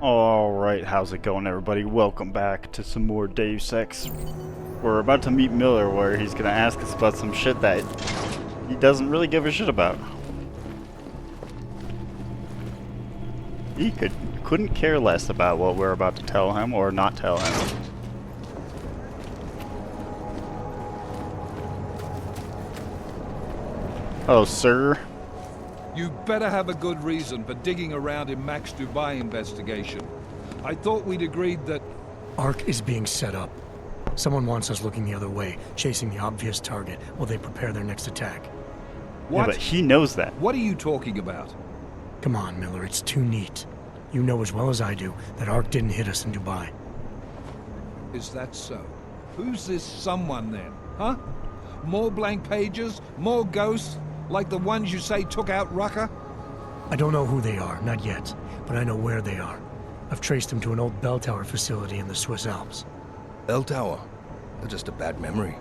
Alright, how's it going, everybody? Welcome back to some more Deus Ex. We're about to meet Miller, where he's gonna ask us about some shit that he doesn't really give a shit about. He couldn't care less about what we're about to tell him or not tell him. Oh, sir. You better have a good reason for digging around in Mac's Dubai investigation. I thought we'd agreed that... ARC is being set up. Someone wants us looking the other way, chasing the obvious target while they prepare their next attack. What? Yeah, but he knows that. What are you talking about? Come on, Miller, it's too neat. You know as well as I do that ARC didn't hit us in Dubai. Is that so? Who's this someone then, huh? More blank pages? More ghosts? Like the ones you say took out Rucker? I don't know who they are, not yet, but I know where they are. I've traced them to an old bell tower facility in the Swiss Alps. Bell Tower? They're just a bad memory.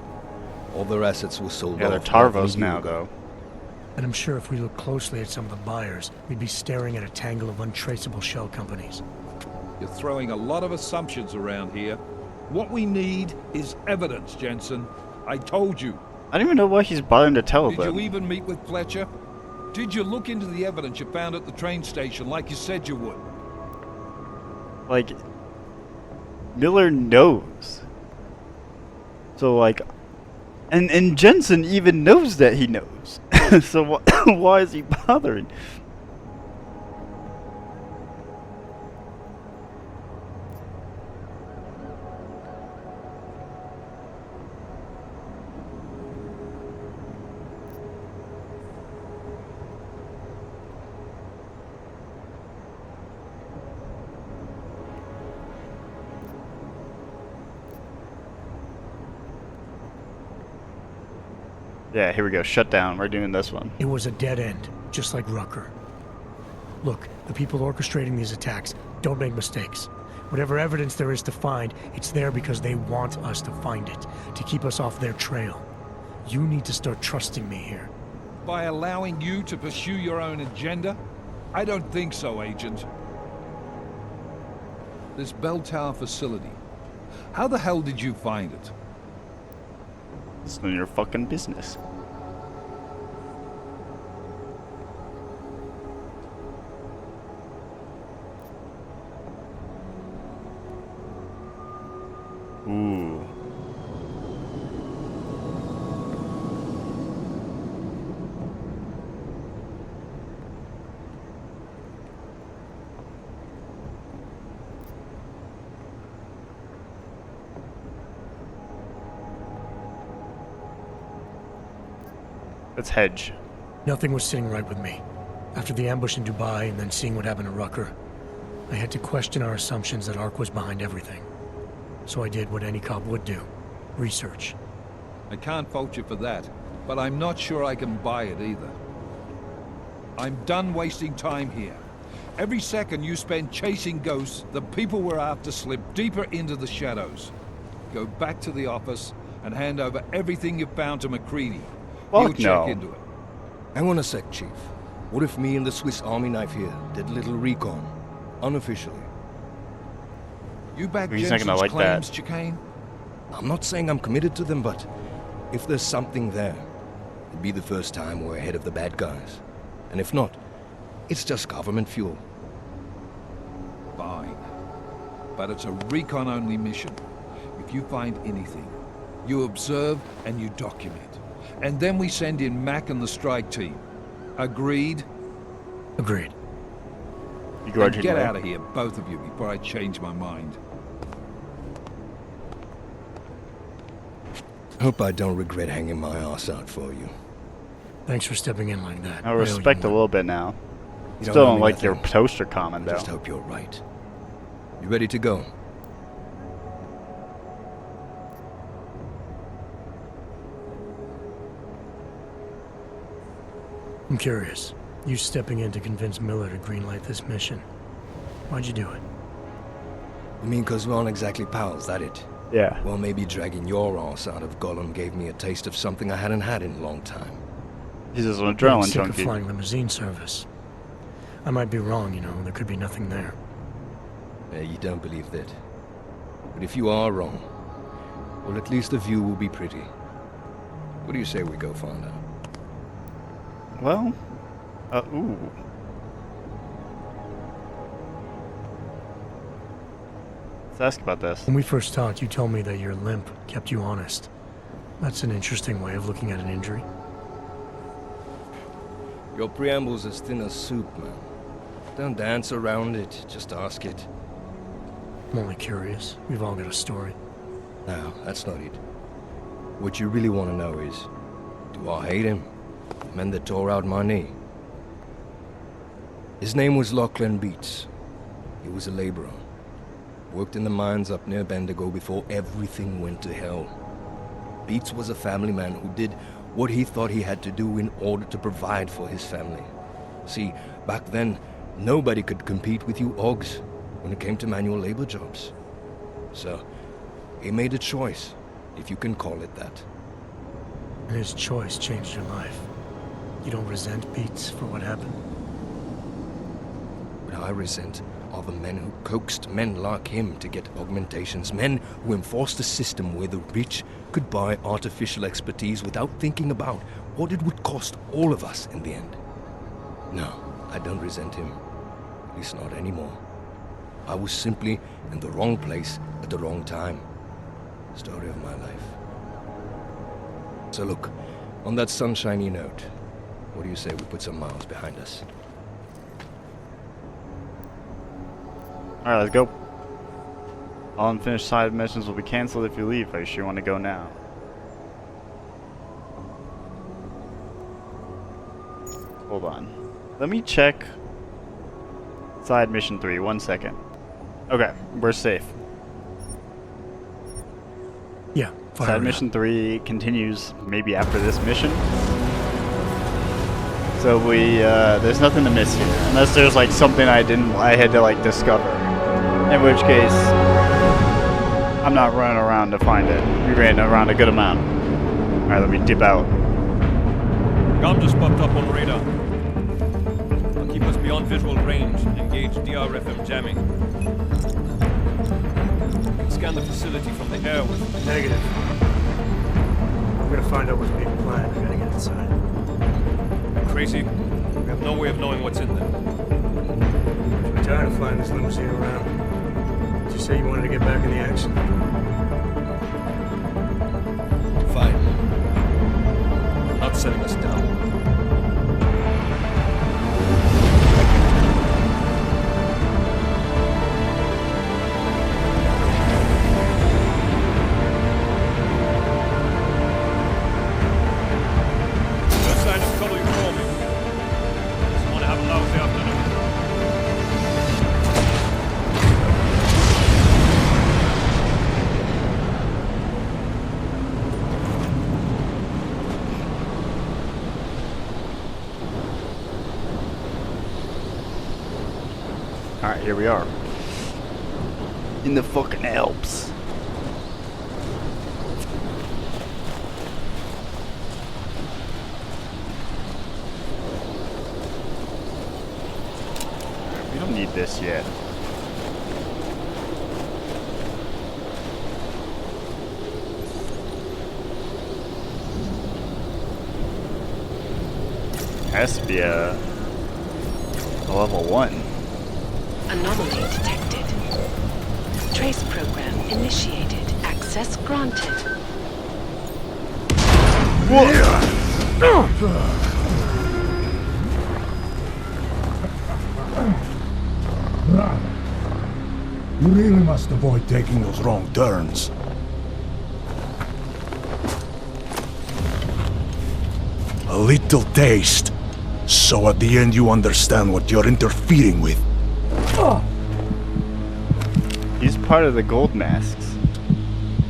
All their assets were sold Yeah, they're off Tarvos a year now, ago. though. And I'm sure if we look closely at some of the buyers, we'd be staring at a tangle of untraceable shell companies. You're throwing a lot of assumptions around here. What we need is evidence, Jensen. I told you. I don't even know why he's bothering to tell Did them. you even meet with Fletcher? Did you look into the evidence you found at the train station like you said you would? Like, Miller knows. So, like, and Jensen even knows that he knows. So why is he bothering? Yeah, here we go. Shut down. We're doing this one. It was a dead end, just like Rucker. Look, the people orchestrating these attacks don't make mistakes. Whatever evidence there is to find, it's there because they want us to find it, to keep us off their trail. You need to start trusting me here. By allowing you to pursue your own agenda? I don't think so, Agent. This bell tower facility. How the hell did you find it? It's none of your fucking business. Ooh. Let's hedge. Nothing was sitting right with me. After the ambush in Dubai and then seeing what happened to Rucker, I had to question our assumptions that ARC was behind everything. So I did what any cop would do. Research. I can't fault you for that, but I'm not sure I can buy it either. I'm done wasting time here. Every second you spend chasing ghosts, the people we're after slip deeper into the shadows. Go back to the office and hand over everything you found to McCready. He'll Fuck check no. into it. Hang on a sec, Chief. What if me and the Swiss Army knife here did a little recon? Unofficially. You back He's not Jensen's gonna like claims, that. Chicane? I'm not saying I'm committed to them, but if there's something there, it'd be the first time we're ahead of the bad guys. And if not, it's just government fuel. Fine. But it's a recon-only mission. If you find anything, you observe and you document. And then we send in Mac and the strike team. Agreed? Agreed. You And get out of here, both of you, before I change my mind. Hope I don't regret hanging my ass out for you. Thanks for stepping in like that. I I owe you respect a one. little bit now. You Still owe don't me like your nothing. toaster comment, I though. just hope you're right. You ready to go? I'm curious. You stepping in to convince Miller to greenlight this mission. Why'd you do it? You mean because we aren't exactly pals, that it? Yeah. Well, maybe dragging your ass out of Gollum gave me a taste of something I hadn't had in a long time. He's just an Getting adrenaline sick of junkie. flying limousine service. I might be wrong, you know, there could be nothing there. You don't believe that. But if you are wrong, well, at least the view will be pretty. What do you say we go find out? Well, ooh. Let's ask about this. When we first talked, you told me that your limp kept you honest. That's an interesting way of looking at an injury. Your preamble's as thin as soup, man. Don't dance around it, just ask it. I'm only curious. We've all got a story. No, that's not it. What you really want to know is, do I hate him? The man that tore out my knee. His name was Lachlan Beats. He was a laborer. Worked in the mines up near Bendigo before everything went to hell. Beats was a family man who did what he thought he had to do in order to provide for his family. See, back then, nobody could compete with you Oggs when it came to manual labor jobs. So, he made a choice, if you can call it that. And his choice changed your life. You don't resent Beats for what happened? What I resent are the men who coaxed men like him to get augmentations, men who enforced a system where the rich could buy artificial expertise without thinking about what it would cost all of us in the end. No, I don't resent him. At least not anymore. I was simply in the wrong place at the wrong time. Story of my life. So look, on that sunshiny note, what do you say we put some miles behind us? Alright, let's go. All unfinished side missions will be cancelled if you leave. Are you sure you want to go now? Hold on. Let me check side mission 3. 1 second. Okay, we're safe. Yeah, fire Side it mission 3 continues maybe after this mission. So there's nothing to miss here. Unless there's like something I had to like discover. In which case, I'm not running around to find it. We ran around a good amount. Alright, let me dip out. Gom just popped up on radar. I'll keep us beyond visual range and engage DRFM jamming. You can scan the facility from the air with... Negative. We're gonna find out what's being planned. We gotta get inside. Crazy. We have no way of knowing what's in there. I'm tired of flying this limousine around. Did you say you wanted to get back in the action? Fine. I'm not setting us down. No sign of trouble you call me. Just want to have a lousy afternoon. Alright, here we are. In the fucking Alps. We don't need this yet. Has to be a level 1. Anomaly detected. Trace program initiated. Access granted. You really must avoid taking those wrong turns. A little taste, so at the end you understand what you're interfering with. He's part of the gold masks.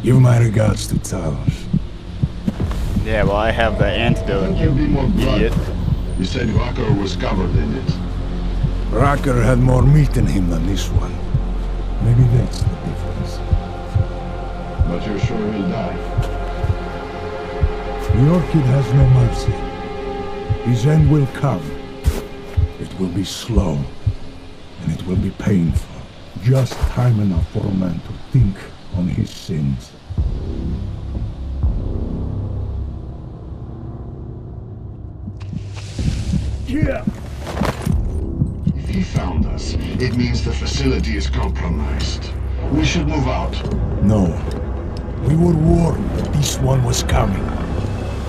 Give my regards to Talos. Yeah, well, I have the antidote, There be more blood. idiot. You said Rocker was covered in it. Racker had more meat in him than this one. Maybe that's the difference. But you're sure he'll die? The Orchid has no mercy. His end will come. It will be slow, and it will be painful. Just time enough for a man to think on his sins. Yeah! If he found us, it means the facility is compromised. We should move out. No. We were warned that this one was coming.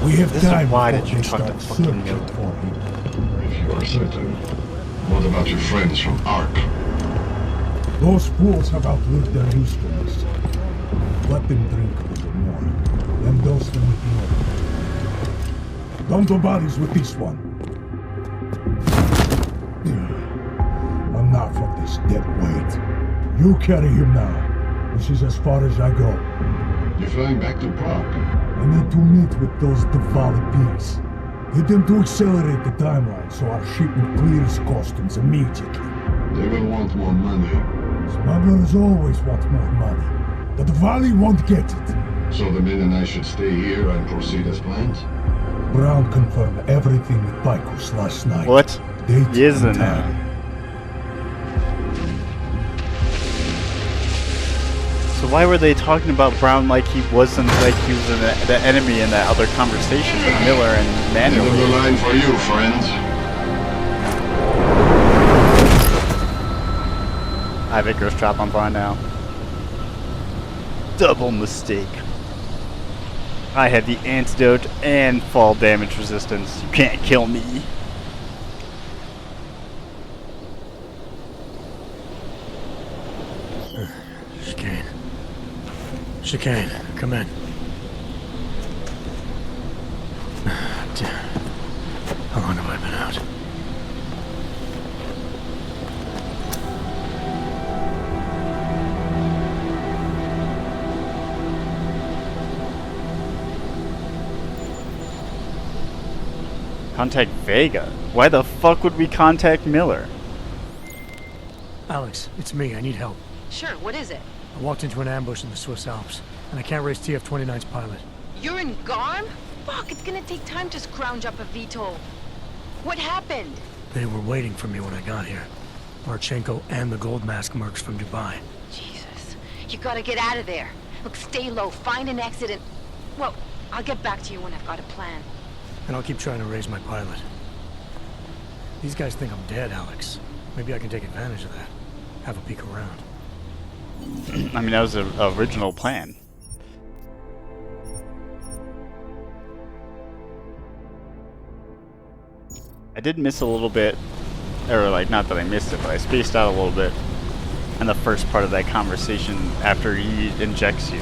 We have This is time why before did you they talk to start fucking searching Miller? for him. If you are certain. What about your friends from Ark? Those fools have outlived their usefulness. Let them drink a little more, then dose them with more. Dump the bodies with this one. Enough of this dead weight. You carry him now. This is as far as I go. You're flying back to Prague. I need to meet with those Diwali pigs. Get them to accelerate the timeline so our shipment clears customs immediately. They will want more money. Smugglers always want more money. The Diwali won't get it. So the men and I should stay here and proceed as planned? Brown confirmed everything with Baikus last night. What? Date Isn't and it? time. So why were they talking about Brown like he wasn't like he was the enemy in that other conversation with Miller and End of the Manuel? line for you, friend. I have Icarus trap on fine now. Double mistake. I have the antidote and fall damage resistance. You can't kill me. Chicane. Chicane, come in. Damn. How long have I been out? Contact Vega? Why the fuck would we contact Miller? Alex, it's me. I need help. Sure, what is it? I walked into an ambush in the Swiss Alps, and I can't raise TF-29's pilot. You're in Garm? Fuck, it's gonna take time to scrounge up a VTOL. What happened? They were waiting for me when I got here. Marchenko and the Gold Mask mercs from Dubai. Jesus, you gotta get out of there. Look, stay low, find an exit and... Well, I'll get back to you when I've got a plan. And I'll keep trying to raise my pilot. These guys think I'm dead, Alex. Maybe I can take advantage of that. Have a peek around. I mean, that was the original plan. I did miss a little bit, or like, not that I missed it, but I spaced out a little bit in the first part of that conversation after he injects you.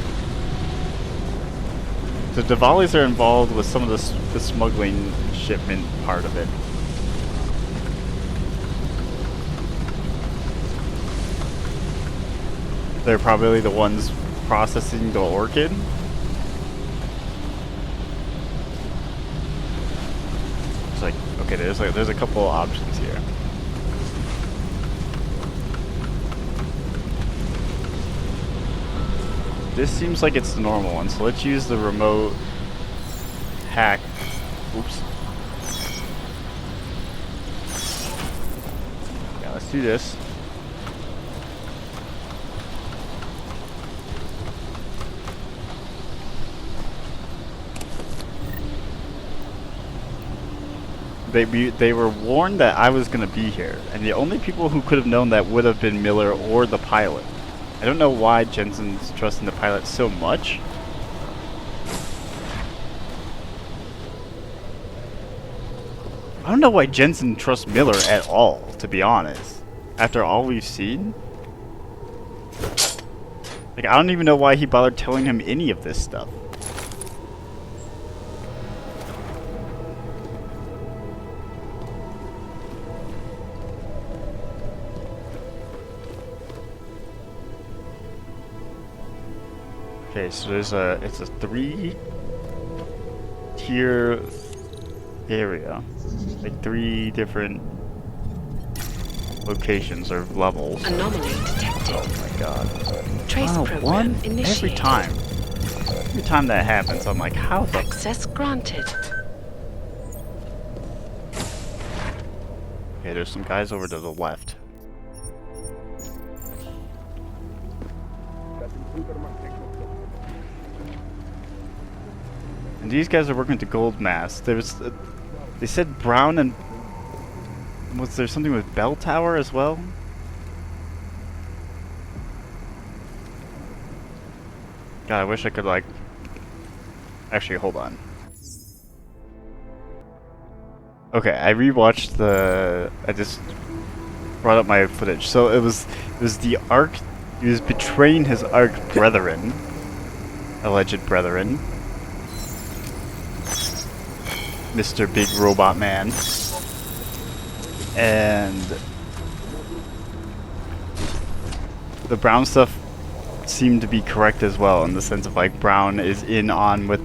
The Diwalis are involved with some of the smuggling shipment part of it. They're probably the ones processing the orchid. It's like, okay, there's a couple of options here. This seems like it's the normal one, so let's use the remote hack. Oops. Yeah, let's do this. They were warned that I was going to be here, and the only people who could have known that would have been Miller or the pilot. I don't know why Jensen's trusting the pilot so much. I don't know why Jensen trusts Miller at all, to be honest. After all we've seen. Like, I don't even know why he bothered telling him any of this stuff. Okay, so it's a 3-tier area, like 3 different locations or levels. Anomaly detected. Oh my god! Trace Oh, program one initiated. every time that happens, I'm like, how the? Access granted. Okay, there's some guys over to the left. And these guys are working at the gold mask. There's, they said Brown and was there something with Bell Tower as well? God, I wish I could like. Actually, hold on. Okay, I rewatched the. I just brought up my footage. So it was the Ark. He was betraying his Ark brethren, alleged brethren. Mr. Big Robot Man. And the Brown stuff seemed to be correct as well, in the sense of like Brown is in on with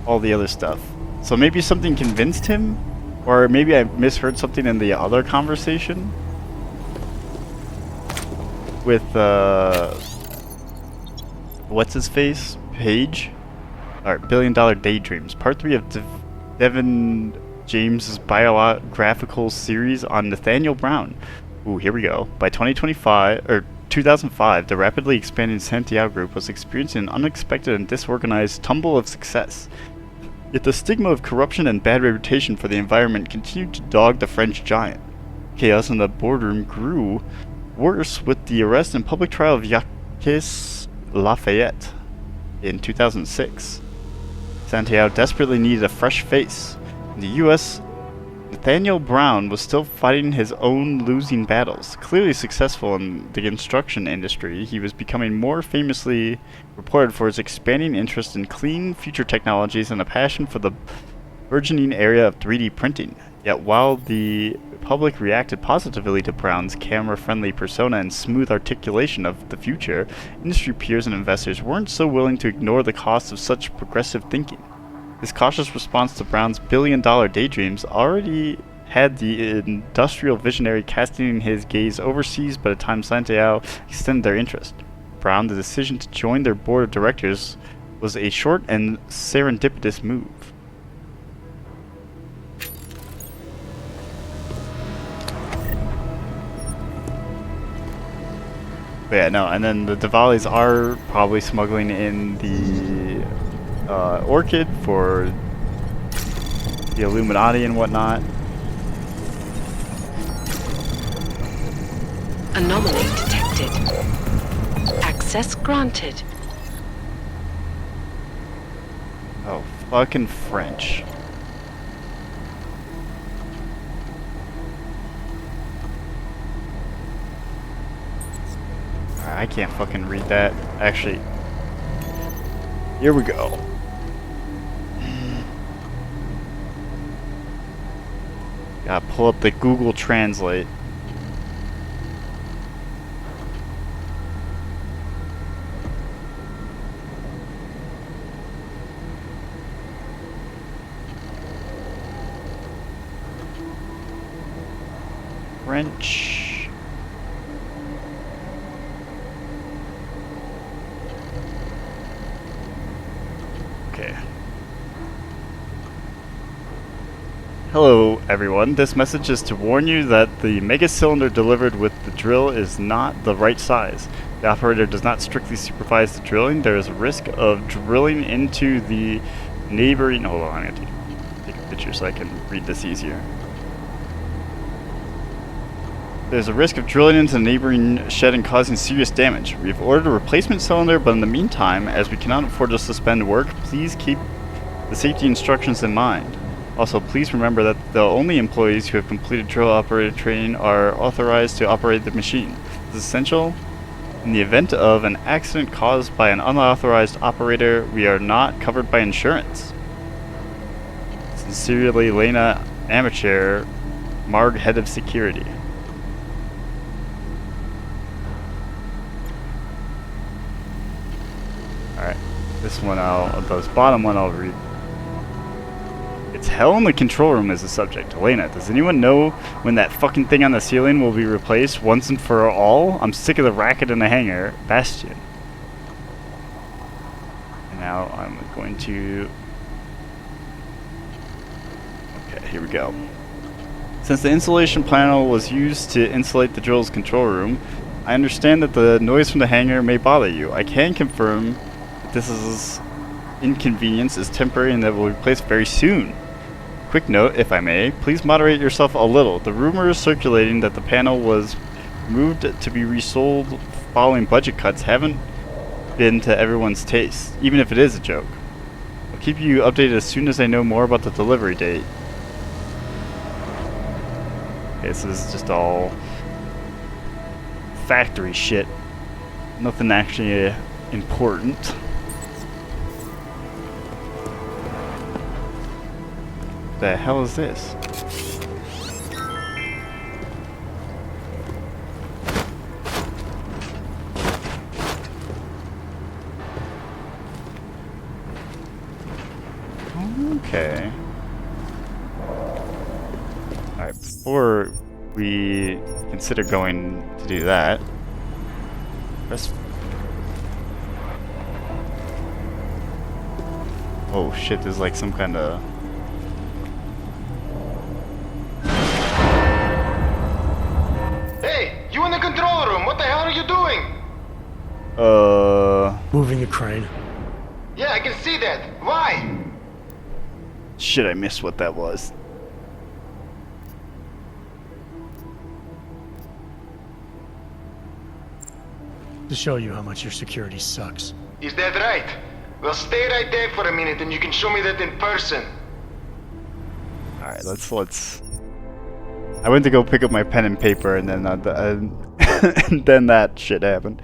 all the other stuff. So maybe something convinced him, or maybe I misheard something in the other conversation with what's his face? Page? Alright, $1 Billion Daydreams. Part 3 of Devin James's biographical series on Nathaniel Brown. Ooh, here we go. By 2005, the rapidly expanding Santiago Group was experiencing an unexpected and disorganized tumble of success. Yet the stigma of corruption and bad reputation for the environment continued to dog the French giant. Chaos in the boardroom grew worse with the arrest and public trial of Jacques Lafayette in 2006. Santiago desperately needed a fresh face. In the U.S., Nathaniel Brown was still fighting his own losing battles. Clearly successful in the construction industry, he was becoming more famously reported for his expanding interest in clean future technologies and a passion for the burgeoning area of 3D printing. Yet while the public reacted positively to Brown's camera-friendly persona and smooth articulation of the future, industry peers and investors weren't so willing to ignore the costs of such progressive thinking. This cautious response to Brown's $1 billion daydreams already had the industrial visionary casting his gaze overseas by the time Santiago extended their interest. Brown, the decision to join their board of directors was a short and serendipitous move. But yeah, no, and then the Diwalis are probably smuggling in the orchid for the Illuminati and whatnot. Anomaly detected. Access granted. Oh, fucking French. I can't fucking read that. Actually, here we go. Gotta pull up the Google Translate. French. Okay. Hello, everyone. This message is to warn you that the mega cylinder delivered with the drill is not the right size. The operator does not strictly supervise the drilling. There is a risk of drilling into the neighboring... Hold on, I have to take a picture so I can read this easier. There's a risk of drilling into the neighboring shed and causing serious damage. We have ordered a replacement cylinder, but in the meantime, as we cannot afford to suspend work, please keep the safety instructions in mind. Also, please remember that the only employees who have completed drill operator training are authorized to operate the machine. This is essential. In the event of an accident caused by an unauthorized operator, we are not covered by insurance. Sincerely, Lena Amateur, Marg, Head of Security. Alright, this bottom one I'll read. It's hell in the control room is the subject. Elena, does anyone know when that fucking thing on the ceiling will be replaced once and for all? I'm sick of the racket in the hangar. Bastion. And now I'm going to... Okay, here we go. Since the insulation panel was used to insulate the drill's control room, I understand that the noise from the hangar may bother you. I can confirm that this is inconvenience is temporary and that will be replaced very soon. Quick note, if I may, please moderate yourself a little. The rumor is circulating that the panel was moved to be resold following budget cuts haven't been to everyone's taste, even if it is a joke. I'll keep you updated as soon as I know more about the delivery date. Okay, so this is just all factory shit. Nothing actually important. The hell is this? Okay. Alright, before we consider going to do that, press. Oh shit, there's like some kind of. Hey, you in the control room, what the hell are you doing? Moving the crane. Yeah, I can see that. Why? Shit, I missed what that was. To show you how much your security sucks. Is that right? Well, stay right there for a minute and you can show me that in person. Alright, let's. I went to go pick up my pen and paper and then and then that shit happened.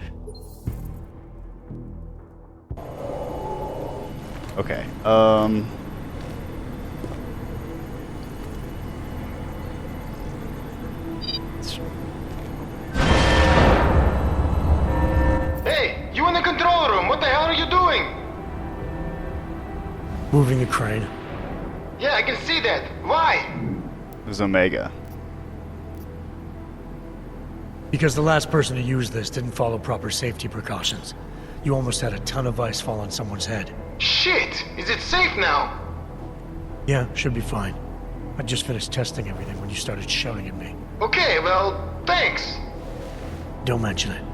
Okay, Hey, you in the control room, what the hell are you doing? Moving the crane. Yeah, I can see that. Why? it was Omega. Because the last person to use this didn't follow proper safety precautions. You almost had a ton of ice fall on someone's head. Shit! Is it safe now? Yeah, should be fine. I just finished testing everything when you started shouting at me. Okay, well, thanks. Don't mention it.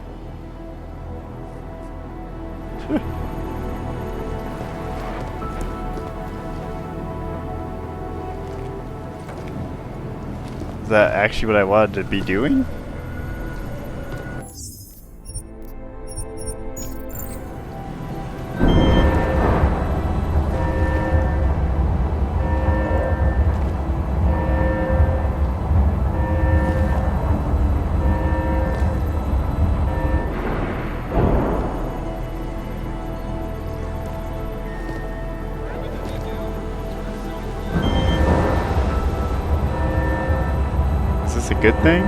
Is that actually what I wanted to be doing? Is this a good thing?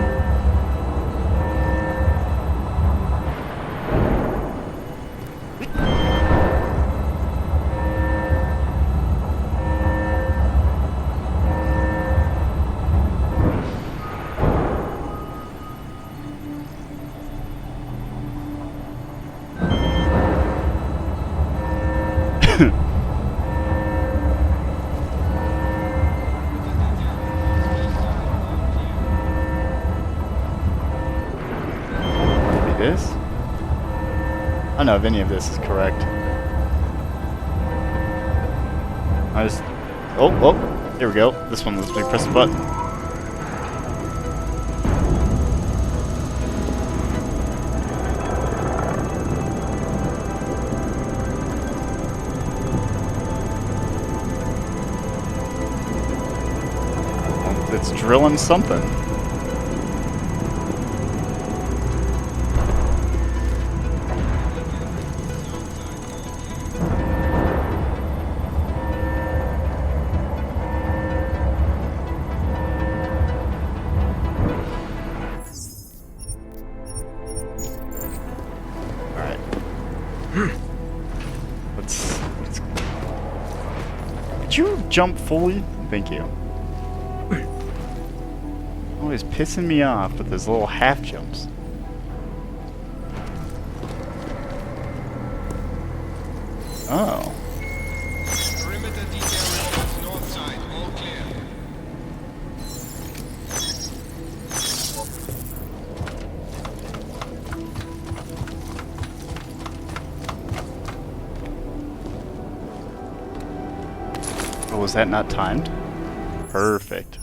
This? I don't know if any of this is correct. I just... Oh, here we go. This one lets me press the button. Well, it's drilling something. Let's could you jump fully? Thank you. Always pissing me off with those little half jumps. Oh. Perimeter detail reports north side, all clear. Oh, was that not timed? Perfect.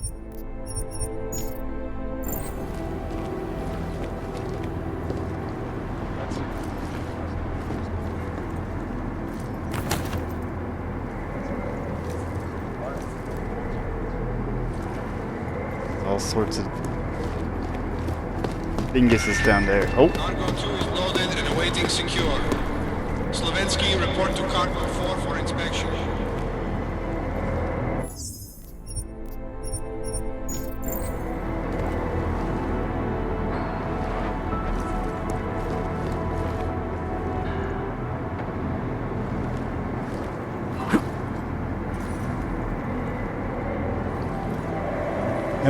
All sorts of dingus is down there. Oh, Cargo 2 is loaded and awaiting secure. Slovensky, report to Cargo 4 for inspection.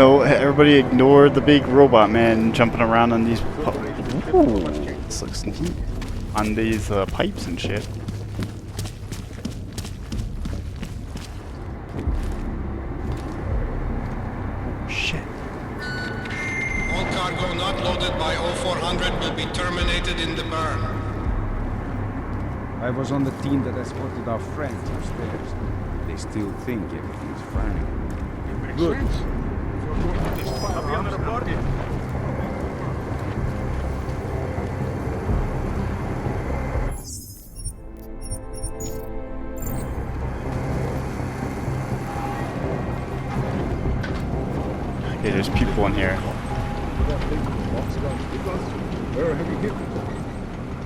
no, everybody ignore the big robot man jumping around on these. Ooh, this looks neat. On these pipes and shit. Shit. All cargo not loaded by 0400 will be terminated in the burn. I was on the team that escorted our friends upstairs. They still think everything's fine. Good. Okay, there's people in here. Where have you hit me?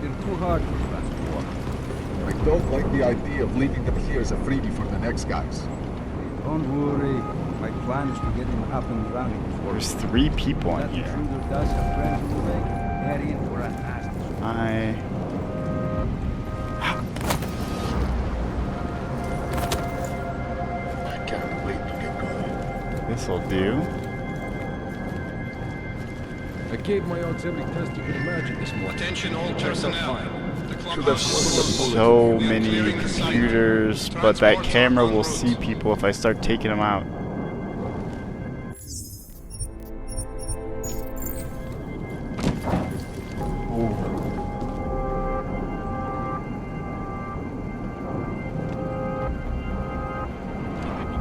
They're too hard for us to walk. I don't like the idea of leaving them here as a freebie for the next guys. Don't worry. My plan is to get him up and running before There's 3 people in that here. intruder does have friends to make. They're in for a nasty. I can't wait to get going. This'll do. I gave my odds every test you could imagine this morning. Attention all personnel. The Should have clubhouse. So many computers, but that camera will see people if I start taking them out.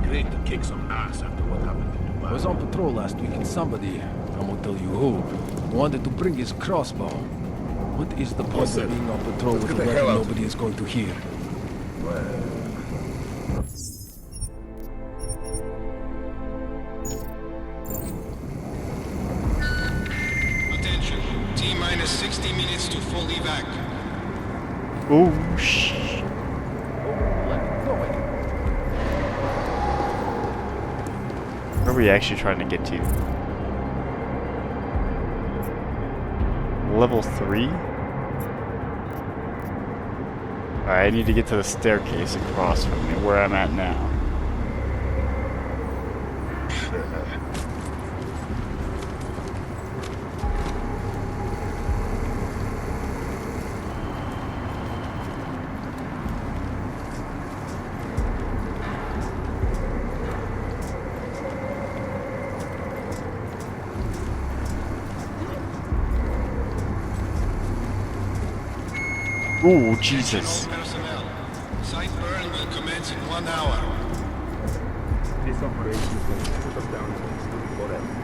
Great to kick some ass after what happened in Dubai. I was on patrol last week and somebody, I won't tell you who, wanted to bring his crossbow. What is the point Listen, of being on patrol let's with get a the hell weapon out of nobody is going to hear? Attention. T-minus 60 minutes to full evac. Oh, shh. Where are we actually trying to get to? Level 3? Alright, I need to get to the staircase across from me, where I'm at now. Ooh, Jesus. Attention all personnel. Site burn will commence in 1 hour. This operation is going to put us down forever.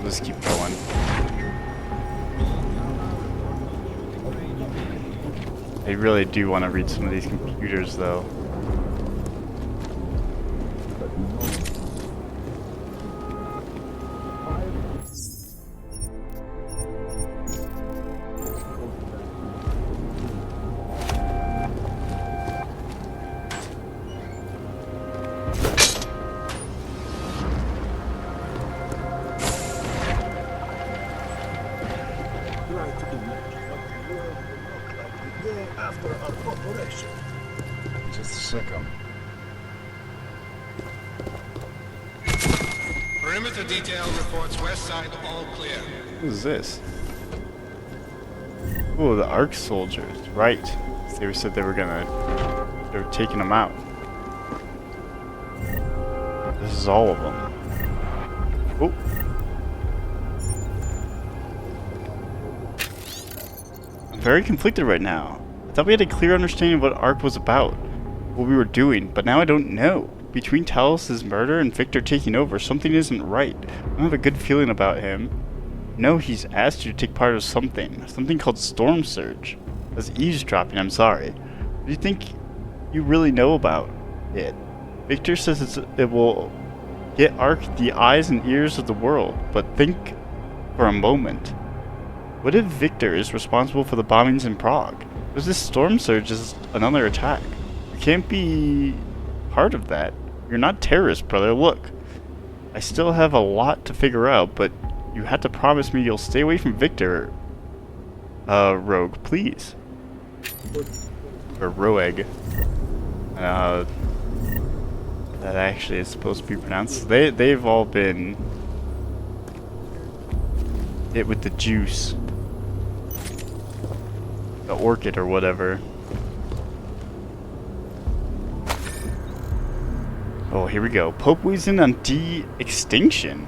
Let's keep going. I really do want to read some of these computers, though. After our corporation. Just a second. Perimeter detail reports west side all clear. What is this? Oh, the Ark soldiers. Right. They said they were taking them out. This is all of them. Oh. I'm very conflicted right now. I thought we had a clear understanding of what Ark was about, what we were doing, but now I don't know. Between Talos' murder and Victor taking over, something isn't right. I don't have a good feeling about him. No, he's asked you to take part of something called Storm Surge. That's eavesdropping, I'm sorry. What do you think you really know about it? Victor says it will get Ark the eyes and ears of the world, but think for a moment. What if Victor is responsible for the bombings in Prague? Because this Storm Surge is another attack. You can't be part of that. You're not terrorists, brother. Look, I still have a lot to figure out, but you have to promise me you'll stay away from Victor. Rogue, please. Or Roeg. That actually is supposed to be pronounced. They've all been hit with the juice. The orchid or whatever. Oh, here we go. Pope weighs in on de-extinction.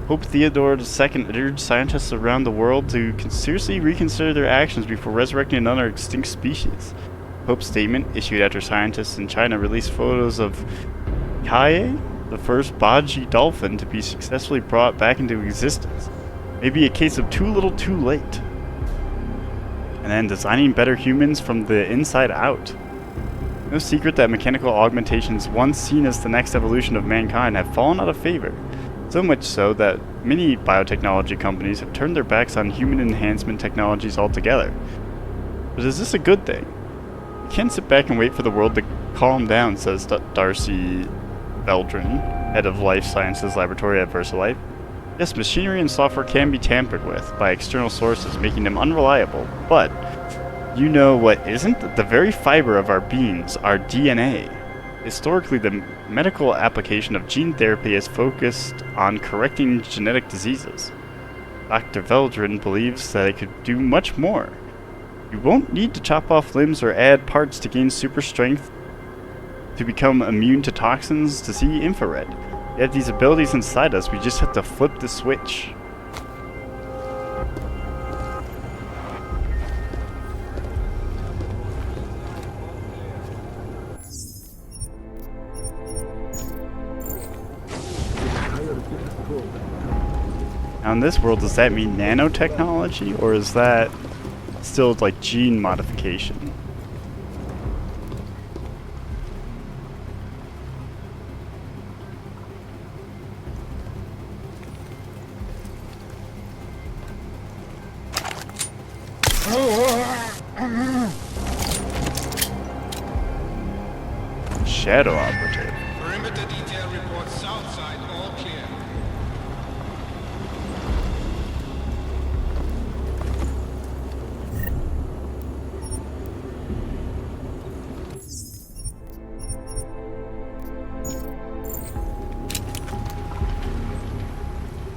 Pope Theodore II urged scientists around the world to seriously reconsider their actions before resurrecting another extinct species. Pope's statement, issued after scientists in China released photos of Kaye, the first Baji dolphin to be successfully brought back into existence. Maybe a case of too little too late. And then designing better humans from the inside out. No secret that mechanical augmentations, once seen as the next evolution of mankind, have fallen out of favor. So much so that many biotechnology companies have turned their backs on human enhancement technologies altogether. But is this a good thing? You can't sit back and wait for the world to calm down, says Darcy Veldrin, head of Life Sciences Laboratory at VersaLife. Yes, machinery and software can be tampered with by external sources, making them unreliable, but you know what isn't? The very fiber of our beings, our DNA. Historically, the medical application of gene therapy is focused on correcting genetic diseases. Dr. Veldrin believes that it could do much more. You won't need to chop off limbs or add parts to gain super strength to become immune to toxins to see infrared. We have these abilities inside us, we just have to flip the switch. Now in this world, does that mean nanotechnology, or is that still like gene modification? Shadow operative. Perimeter detail reports south side all clear.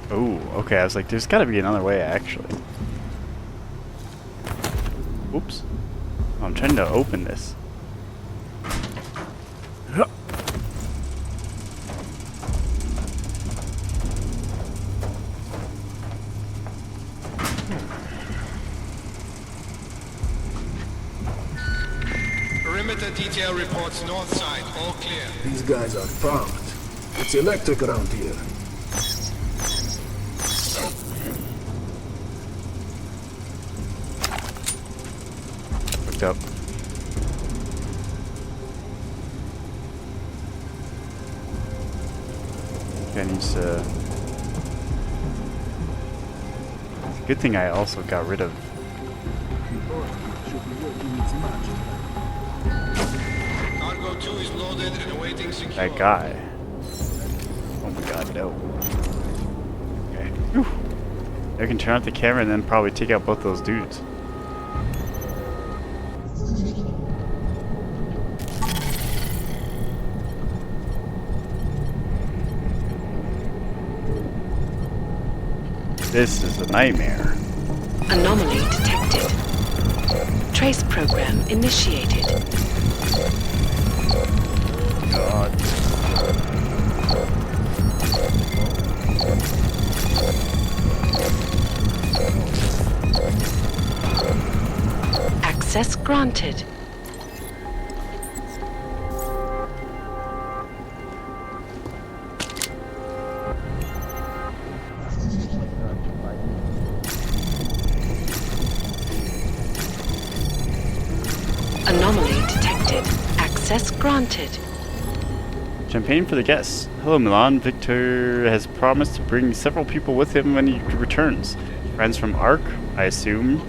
Oh, okay, I was like, there's gotta be another way, actually. Oops. Oh, I'm trying to open this. Perimeter detail reports north side all clear. These guys are pumped. It's electric around here. Hooked up. I need to... It's a good thing I also got rid of Cargo 2 is loaded and awaiting secure. that guy. Oh my god, no. Okay. Whew. I can turn off the camera and then probably take out both those dudes. This is a nightmare. Anomaly detected. Trace program initiated. God. Access granted. Anomaly detected. Access granted. Champagne for the guests. Hello, Milan. Victor has promised to bring several people with him when he returns. Friends from Ark, I assume.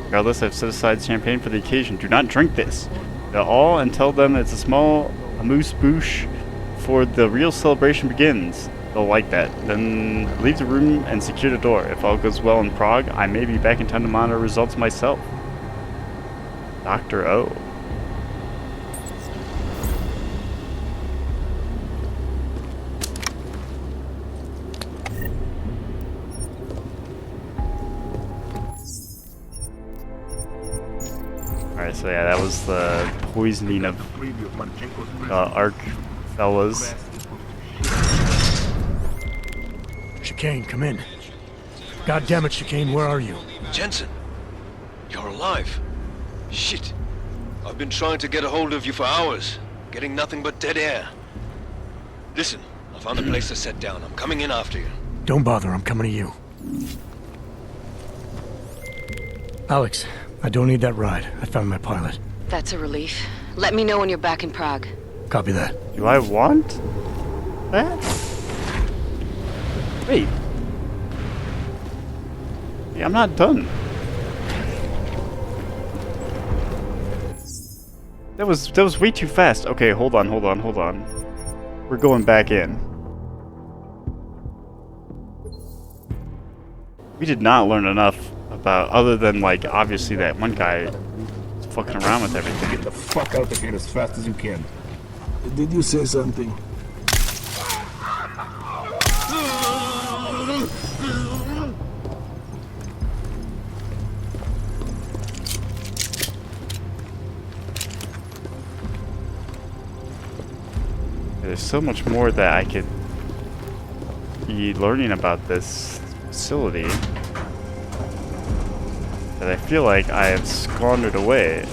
Regardless, I've set aside champagne for the occasion. Do not drink this. All and tell them it's a small amuse-bouche before the real celebration begins. They'll like that. Then leave the room and secure the door. If all goes well in Prague, I may be back in time to monitor results myself. Dr. O. Alright, so yeah, that was the poisoning of Ark fellas. Chicane, come in. God damn it, Chicane, where are you? Jensen, you're alive. Shit. I've been trying to get a hold of you for hours, getting nothing but dead air. Listen, I found a place to set down. I'm coming in after you. Don't bother, I'm coming to you. Alex, I don't need that ride. I found my pilot. That's a relief. Let me know when you're back in Prague. Copy that. Do I want that? Wait. Yeah, I'm not done. That was way too fast. Okay, hold on. We're going back in. We did not learn enough about, other than like obviously that one guy was fucking around with everything. Get the fuck out of here as fast as you can. Did you say something? There's so much more that I could be learning about this facility that I feel like I have squandered away.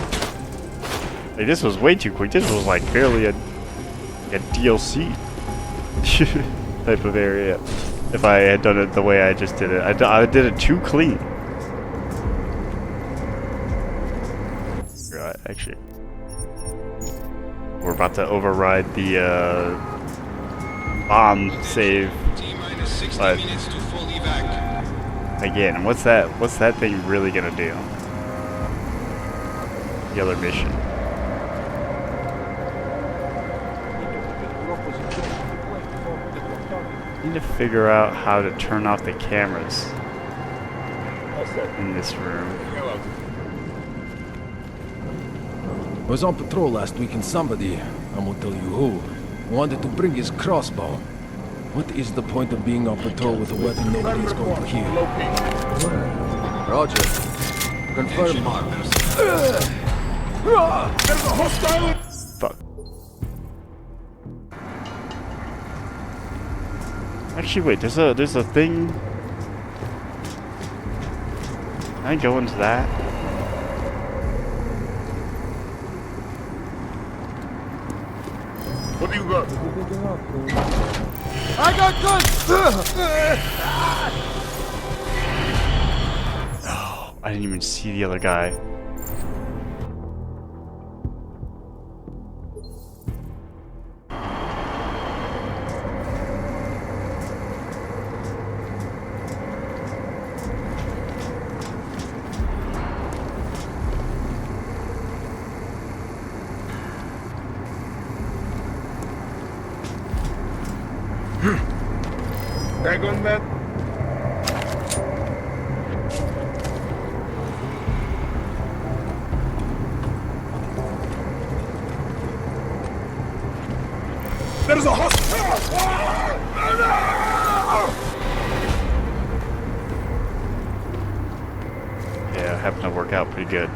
Like, this was way too quick. This was like barely a DLC type of area. If I had done it the way I just did it, I did it too clean. Right, actually. We're about to override the bomb save. But again, what's that thing really gonna do? The other mission. Need to figure out how to turn off the cameras in this room. I was on patrol last week and somebody, I won't tell you who, wanted to bring his crossbow. What is the point of being on patrol with a weapon nobody is going to hear? Roger. Confirm. There's a hostile! Fuck. Actually, wait. There's a thing. Can I go into that? What do you got? I got guns! Oh, I didn't even see the other guy. Tag on that? There's a hostile! Yeah, happened to work out pretty good.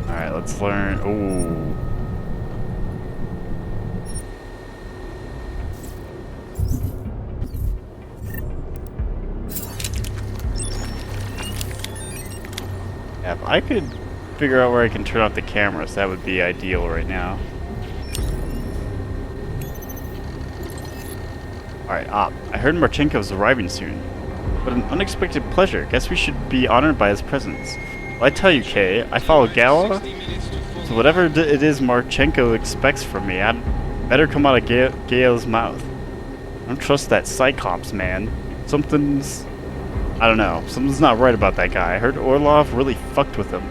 Alright, let's learn. Ooh. Yeah, if I could figure out where I can turn off the cameras, that would be ideal right now. Alright, I heard Marchenko's arriving soon. What an unexpected pleasure. Guess we should be honored by his presence. Well, I tell you, Kay, I follow Gala, so whatever it is Marchenko expects from me, I'd better come out of Gale's mouth. I don't trust that Cyclops, man. I don't know. Something's not right about that guy. I heard Orlov really fucked with him.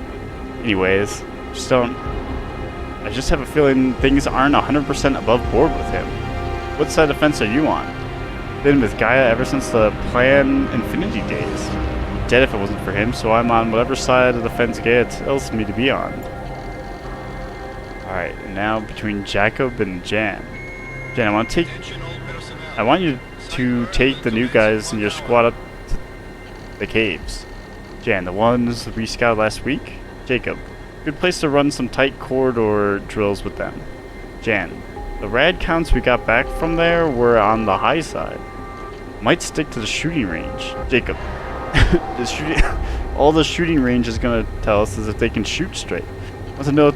Anyways, I just have a feeling things aren't 100% above board with him. What side of the fence are you on? Been with Gaia ever since the Plan Infinity days. Dead if it wasn't for him, so I'm on whatever side of the fence Gaia tells me to be on. Alright, now between Jacob and Jan. Jan, I want you to take the new guys in your squad up to the caves. Jan, the ones we scouted last week? Jacob, good place to run some tight corridor drills with them. Jan, the rad counts we got back from there were on the high side. Might stick to the shooting range. Jacob, all the shooting range is gonna tell us is if they can shoot straight. I want to know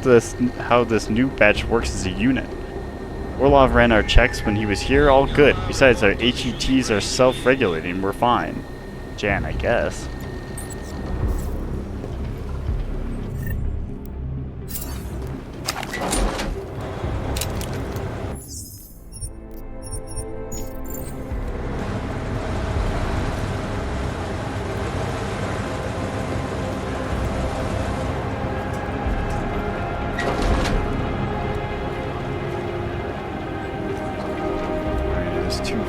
how this new batch works as a unit. Orlov ran our checks when he was here, all good. Besides, our HETs are self-regulating, we're fine. Jan, I guess.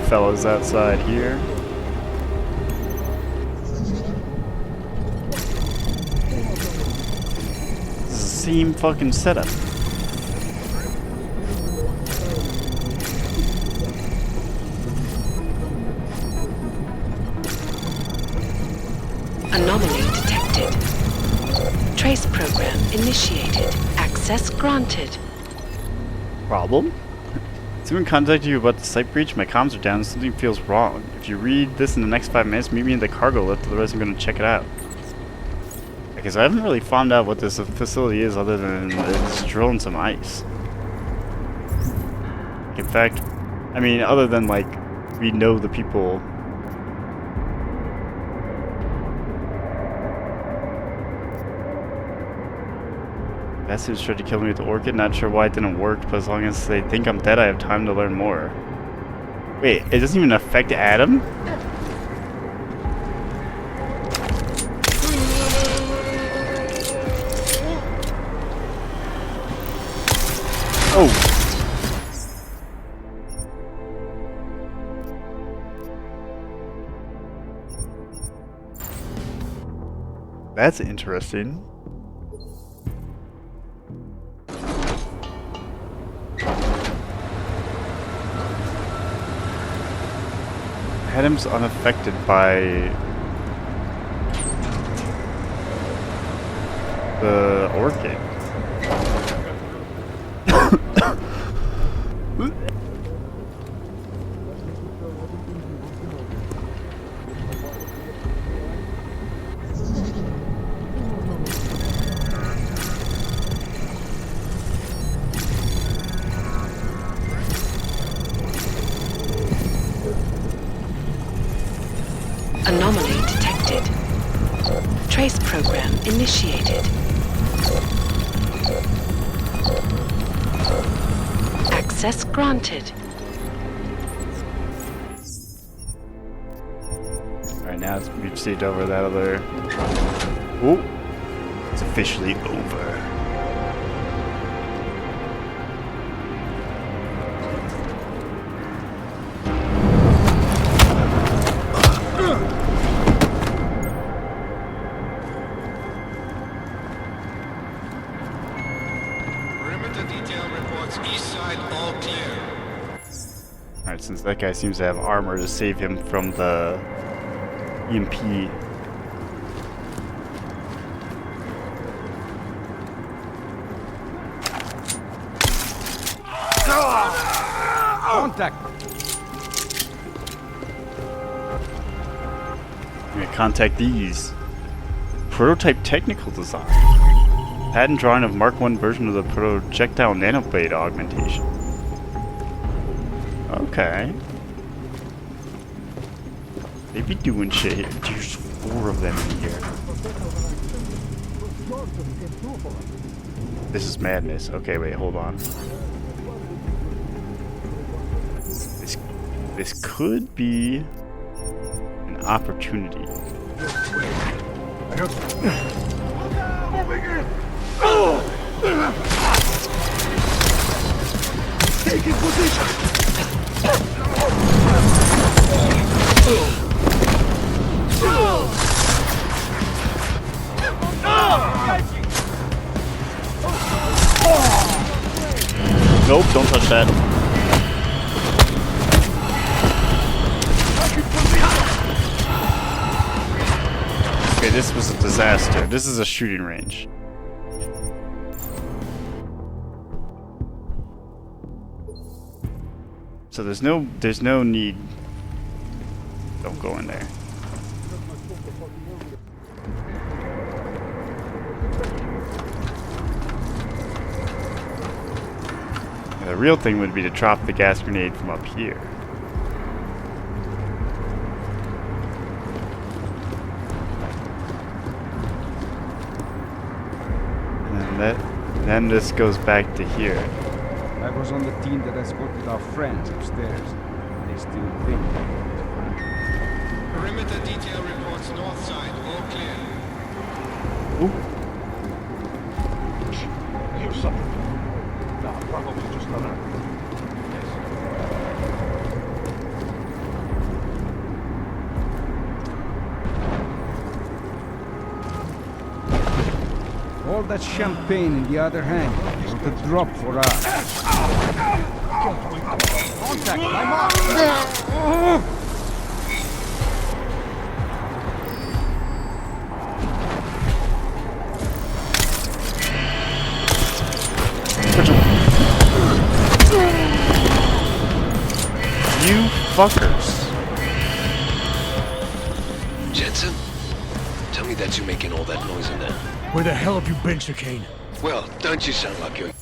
Fellas outside here. This is the same fucking setup. Anomaly detected. Trace program initiated. Access granted. Problem? Someone contacted you about the site breach. My comms are down. Something feels wrong. If you read this in the next 5 minutes, meet me in the cargo lift. Otherwise, I'm going to check it out. Because I haven't really found out what this facility is other than it's drilling some ice. In fact, I mean, other than like, we know the people. Bastards tried to kill me with the orchid. Not sure why it didn't work, but as long as they think I'm dead, I have time to learn more. Wait, it doesn't even affect Adam? Oh! That's interesting. Adam's unaffected by the orchid. Anomaly detected. Trace program initiated. Access granted. Alright, now we've received over that other... Ooh! It's officially over. That guy seems to have armor to save him from the EMP. Contact! I'm gonna contact these. Prototype technical design. Patent drawing of Mark 1 version of the projectile nanoblade augmentation. Okay. They be doing shit here. There's 4 of them in here. This is madness. Okay, wait, hold on. This could be an opportunity. Taking position! Nope, don't touch that. Okay, this was a disaster. This is a shooting range. So there's no need. Don't go in there. Yeah, the real thing would be to drop the gas grenade from up here. And then this goes back to here. I was on the team that escorted our friends upstairs. They still think. Perimeter detail reports north side, all clear. Ooh. Hear something? No, probably just another. All that champagne in the other hand was the drop for us. Contact, I'm up! You fuckers. Jensen? Tell me that you're making all that noise in there. Where the hell have you been, Chicane? Well, don't you sound like you're...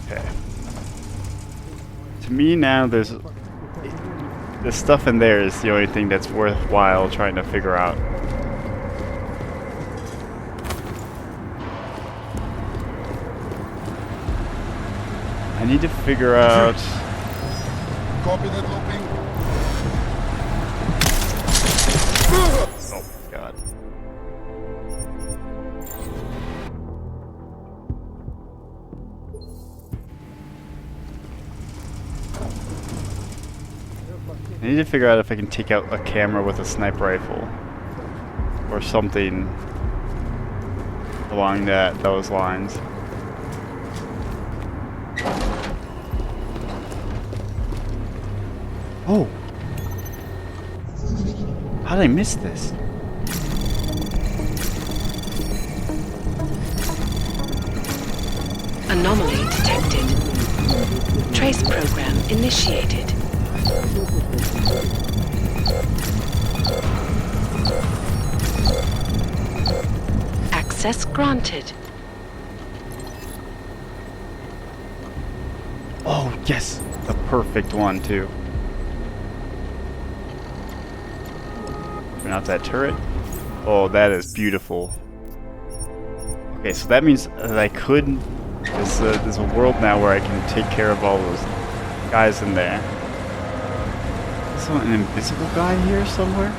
Okay. To me now, there's stuff in there is the only thing that's worthwhile trying to figure out. I need to figure out. Copy that, Loping. Oh my god. I need to figure out if I can take out a camera with a sniper rifle or something along those lines. Oh! How did I miss this? Anomaly detected. Trace program initiated. Access granted. Oh, yes! The perfect one, too. Turn out that turret. Oh, that is beautiful. Okay, so that means that I could... There's a world now where I can take care of all those guys in there. Is there an invisible guy here somewhere?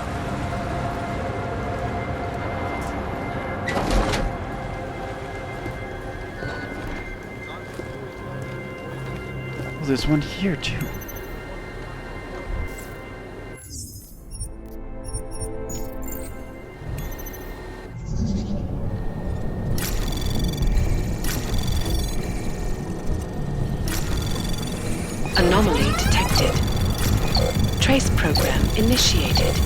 Oh, there's one here too. Anomaly detected. Trace program initiated.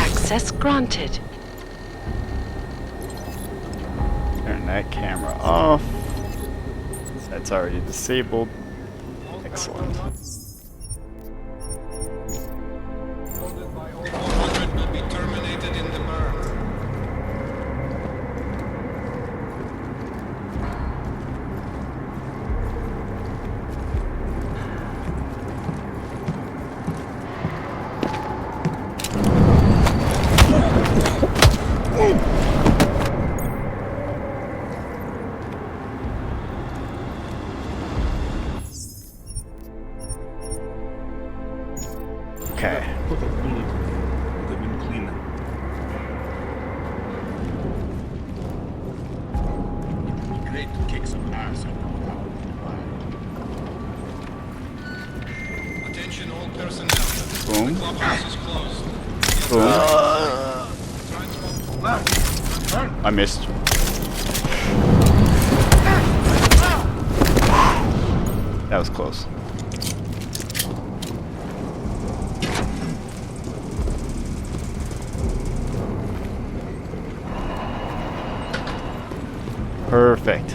Access granted. Turn that camera off. That's already disabled. Excellent. 400 will be terminated in the burn. Okay. They've been cleaning. Great to kick some ass. Attention all personnel. Boom. The clubhouse is closed. Boom. I missed. That was close. Perfect.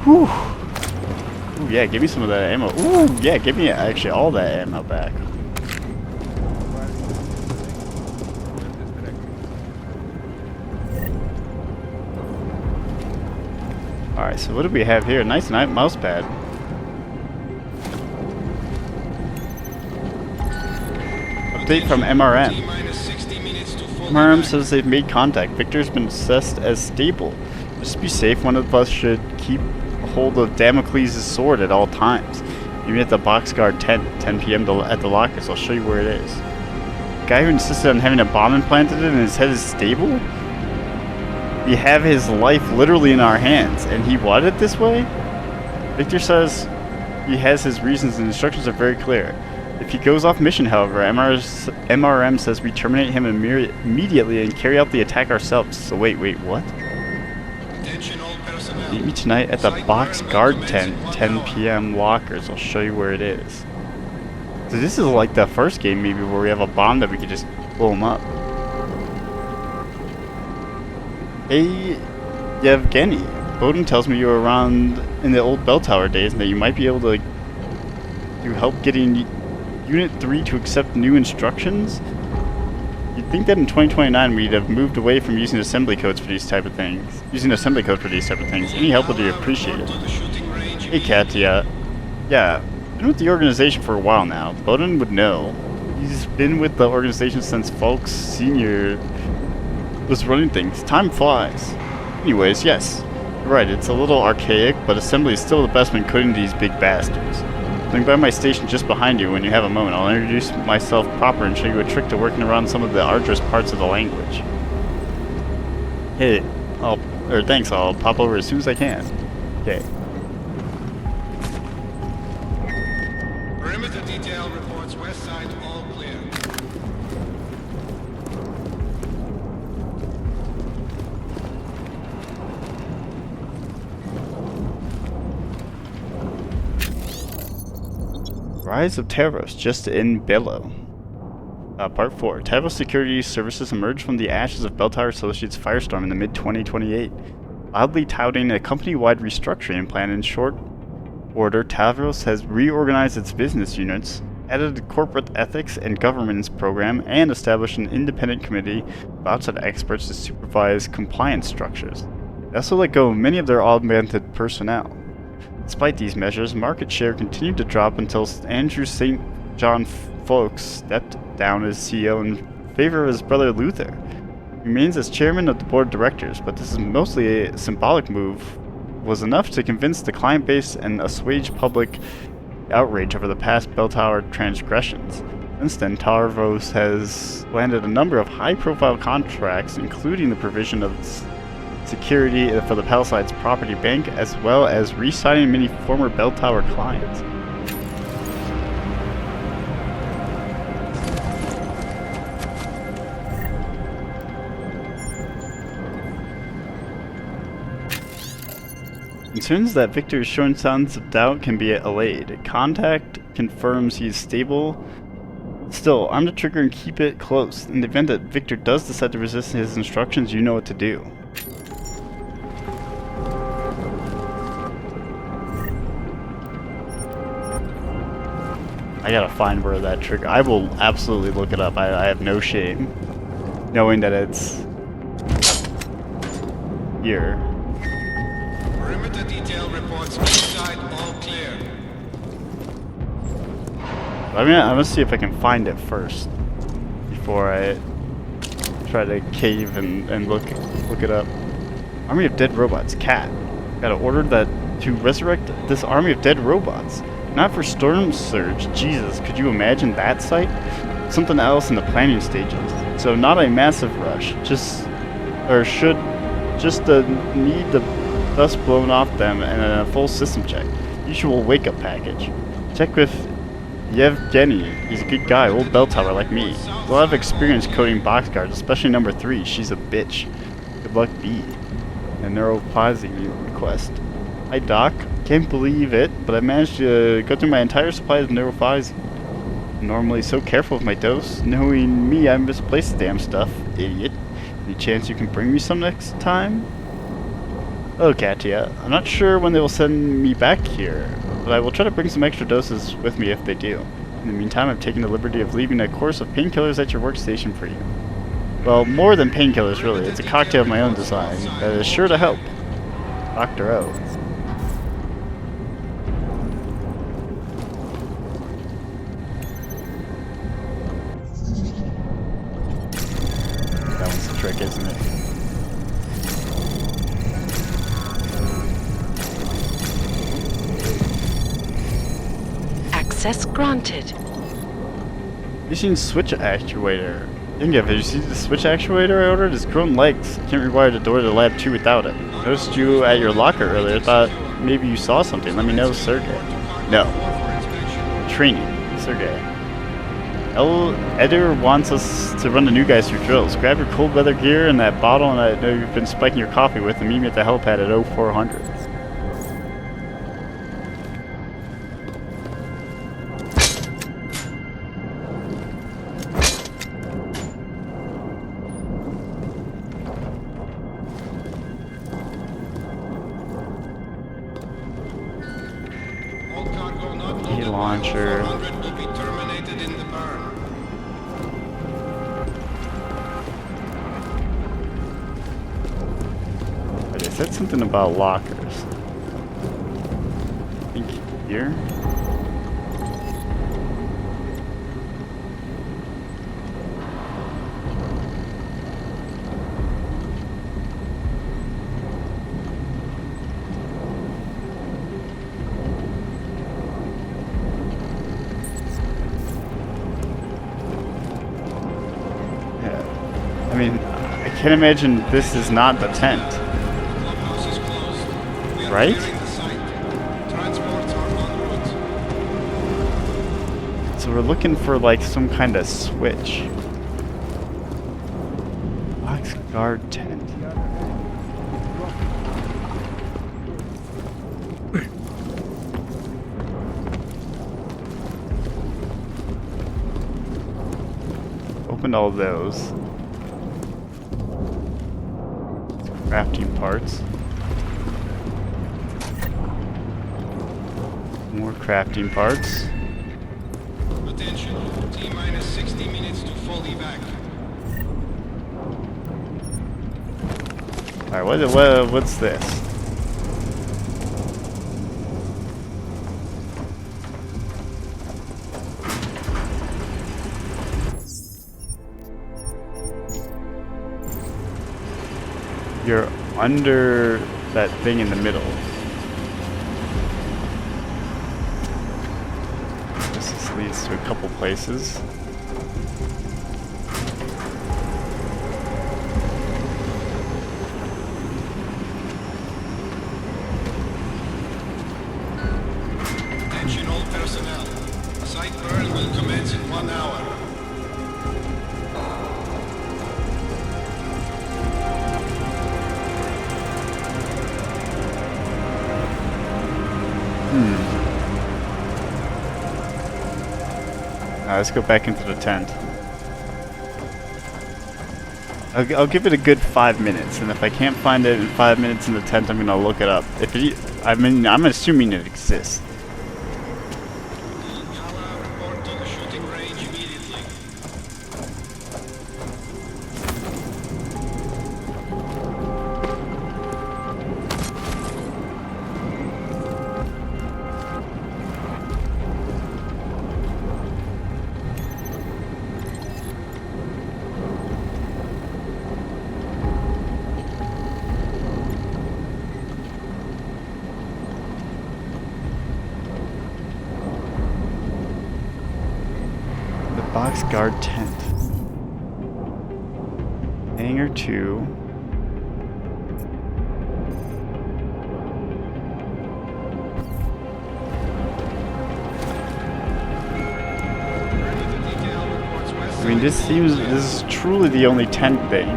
Whew. Ooh, yeah, give me some of that ammo. Ooh, yeah, give me actually all that ammo back. Alright, so what do we have here? Nice mouse pad. Update from MRM. MRM says they've made contact. Victor's been assessed as stable. Just to be safe, one of us should keep hold of Damocles' sword at all times. Even at the boxguard tent, 10 p.m. at the lockers. I'll show you where it is. The guy who insisted on having a bomb implanted in his head is stable? We have his life literally in our hands, and he wanted it this way? Victor says he has his reasons and instructions are very clear. If he goes off mission, however, MRM says we terminate him immediately and carry out the attack ourselves. So wait, what? Meet me tonight at the box guard tent, 10 p.m. lockers. I'll show you where it is. So this is like the first game maybe where we have a bomb that we could just blow him up. Hey, Yevgeny. Bowden tells me you were around in the old bell tower days and that you might be able to help getting Unit 3 to accept new instructions? You'd think that in 2029 we'd have moved away from using assembly codes for these type of things. Any help would be appreciated. Hey, Katya. Yeah, been with the organization for a while now. Bowden would know. He's been with the organization since Falks Sr. was running things. Time flies. Anyways, yes. You're right, it's a little archaic, but assembly is still the best when coding these big bastards. Swing by my station just behind you when you have a moment. I'll introduce myself proper and show you a trick to working around some of the arduous parts of the language. Hey, thanks, I'll pop over as soon as I can. Okay. Perimeter detail reports west side all clear. Rise of Taros, just in Bellow. Part 4. Taros Security Services emerged from the ashes of Bell Tower Associates' firestorm in the mid-2028. Loudly touting a company-wide restructuring plan in short order, Taros has reorganized its business units, added a corporate ethics and governance program, and established an independent committee of outside experts to supervise compliance structures. They also let go of many of their augmented personnel. Despite these measures, market share continued to drop until Andrew St. John Folks stepped down as CEO in favor of his brother Luther. He remains as chairman of the board of directors, but this is mostly a symbolic move, was enough to convince the client base and assuage public outrage over the past bell tower transgressions. Since then, Taros has landed a number of high-profile contracts, including the provision of security for the Palisades Property Bank, as well as re-signing many former bell tower clients. Concerns that Victor is showing signs of doubt can be allayed. Contact confirms he is stable. Still, arm the trigger and keep it close. In the event that Victor does decide to resist his instructions, you know what to do. I gotta find where that trigger... I will absolutely look it up. I have no shame. Knowing that it's... here. Perimeter detail reports inside all clear. I'm gonna see if I can find it first. Before I try to cave and look it up. Army of Dead Robots. Cat. Got an order that to resurrect this army of dead robots. Not for storm surge. Jesus, could you imagine that sight? Something else in the planning stages. So not a massive rush. Just need the dust blown off them and a full system check. Usual wake-up package. Check with Yevgeny. He's a good guy, old bell tower like me. A lot of experience coding boxcars, especially number 3. She's a bitch. Good luck, B. A neuroplasy request. Hi, Doc. Can't believe it, but I managed to go through my entire supply of neuroplasy. I'm normally so careful with my dose. Knowing me, I misplaced the damn stuff. Idiot. Any chance you can bring me some next time? Oh, Katia. I'm not sure when they will send me back here, but I will try to bring some extra doses with me if they do. In the meantime, I've taken the liberty of leaving a course of painkillers at your workstation for you. Well, more than painkillers, really. It's a cocktail of my own design that is sure to help. Dr. O. That one's the trick, isn't it? Access granted. Using switch actuator. Inga, have you seen the switch actuator I ordered? It's grown legs. Can't rewire the door to lab 2 without it. Noticed you at your locker earlier. Thought maybe you saw something. Let me know, Sergey. No. Training. Sergey. Eder wants us to run the new guys through drills. Grab your cold weather gear and that bottle and I know you've been spiking your coffee with and meet me at the helipad at 0400. Launcher. But it said something about lockers. I think here. I mean, I can't imagine this is not the tent. Right? So we're looking for like some kind of switch. Box guard tent. Opened all those. Crafting parts. More crafting parts. Attention, T-minus 60 minutes to full evac. Alright, what's this? You're under that thing in the middle. This leads to a couple places. Attention all personnel. Site burn will commence in 1 hour. Let's go back into the tent. I'll give it a good 5 minutes, and if I can't find it in 5 minutes in the tent, I'm gonna look it up. If it, I mean, I'm assuming it exists. Report to the shooting range immediately. Box guard tent. Hangar 2. I mean, this is truly the only tent thing.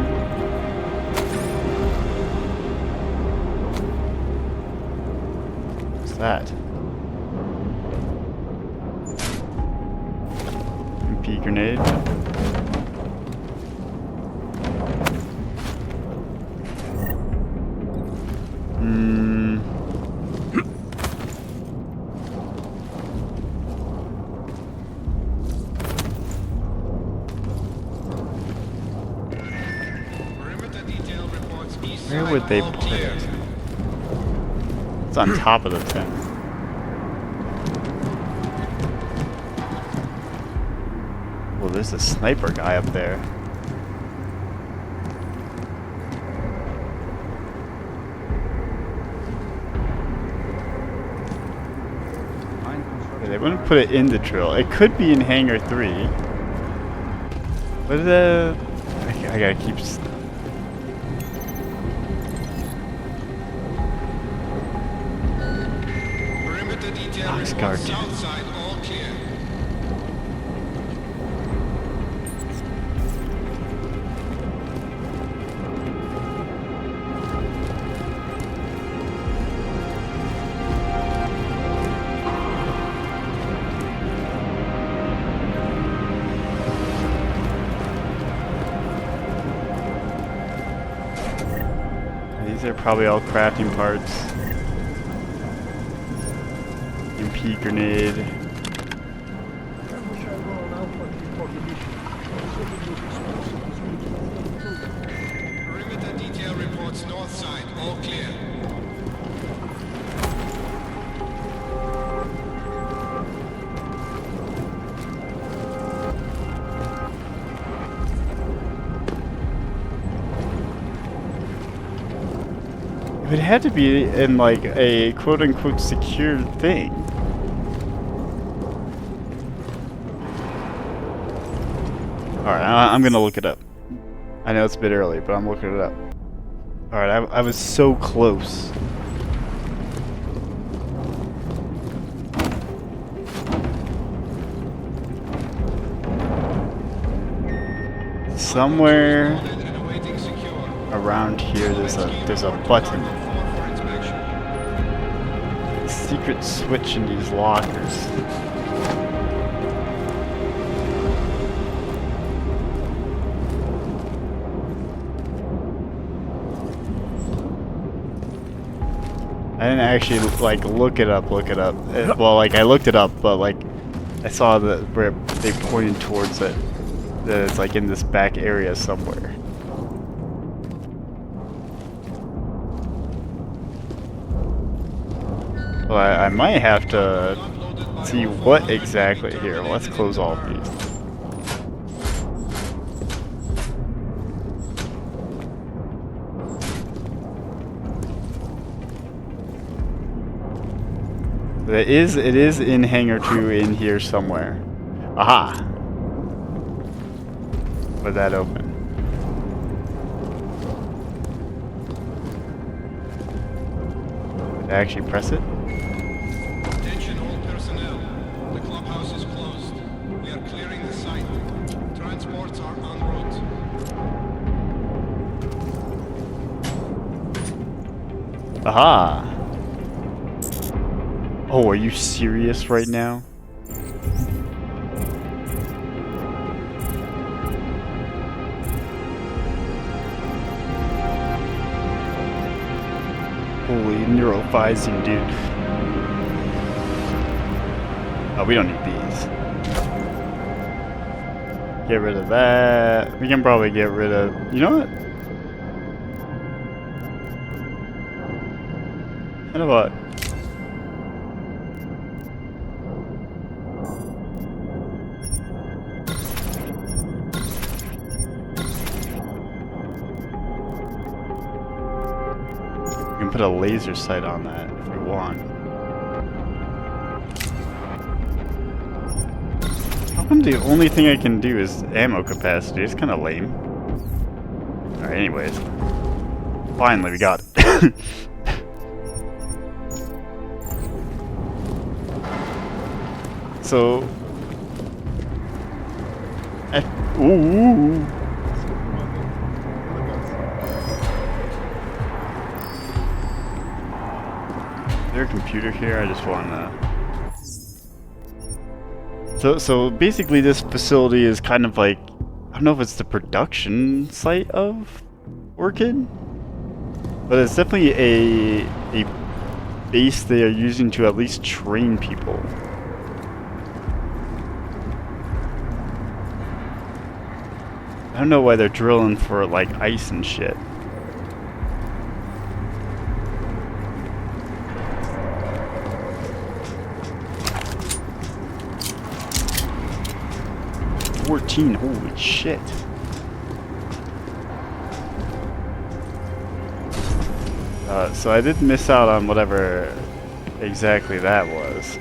What's that? MP grenade. Where would they put it? It's on top of the tent. Well, there's a sniper guy up there. Yeah, they wouldn't put it in the drill. It could be in Hangar 3. But I gotta keep... Box guard. Southside, all clear. These are probably all crafting parts. MP grenade. Perimeter detail reports north side, all clear. It had to be in like a quote-unquote secure thing. Alright, I'm gonna look it up. I know it's a bit early, but I'm looking it up. Alright, I was so close. Somewhere around here there's a button. Secret switch in these lockers. I didn't actually like look it up. Well, like I looked it up, but like I saw that where they pointed towards it, that it's like in this back area somewhere. Well, I might have to see what exactly here. Let's close all of these. It is in Hangar 2 in here somewhere. Aha! Would that open? Did I actually press it? Attention all personnel. The clubhouse is closed. We are clearing the site. Transports are en route. Aha! Oh, are you serious right now? neurophysine, dude. Oh, we don't need these. Get rid of that. We can probably get rid of... You know what? You know what? We can put a laser sight on that if we want. How come the only thing I can do is ammo capacity? It's kind of lame. Alright, anyways. Finally, we got it. So... Ooh. Is there a computer here? I just want to... So basically this facility is kind of like... I don't know if it's the production site of Orchid? But it's definitely a base they are using to at least train people. I don't know why they're drilling for like ice and shit. Holy shit. So I did miss out on whatever exactly that was.